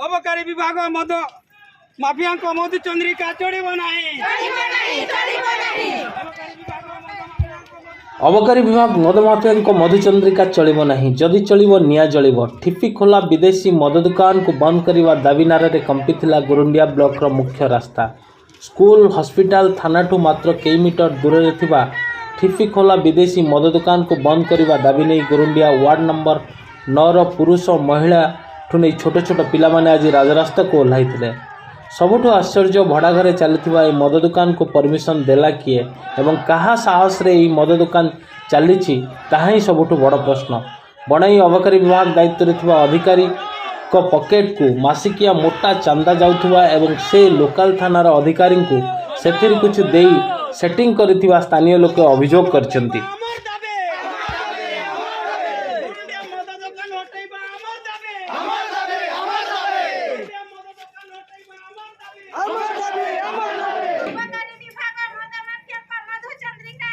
अबकारी विभाग मद माफिया मधुचंद्रिका चढ़ ना। अबकारी विभाग मद माफिया मधुचंद्रिका चलिब नहीं, जदि चलिब निया जलिब। ठिपी खोला विदेशी मद दुकान को बंद करने दाबी नारे कंपिथिला गुरुंडिया ब्लॉक मुख्य रास्ता। स्कूल हॉस्पिटल थानाठू मात्र कई मीटर दूर थिबा ठिपी खोला विदेशी मद दुकान को बंद करने दाबी नहीं गुरुंडिया वार्ड नंबर 9 पुरुष और महिला ठू नहीं छोट छोट पिला माने आज राजरास्ता को ओह्लाइथिले। सबुठ आश्चर्य भड़ा घरे चलता यह मद दुकान को परमिशन देला किए एवं कहा साहस रे यह मद दुकान चली ही सबुठ बड़ प्रश्न। बणाई अबकारी विभाग दायित्व थिबा अधिकारी को पॉकेट को मासिकिया मोटा चांदा जाउथुवा एवं से लोकल थानार अधिकारी को सेथिर कुछ देई सेटिंग करथिबा स्थानीय लोक अभियोग करछंती। अबकारी विभाग मद माफिया मधुचंद्रिका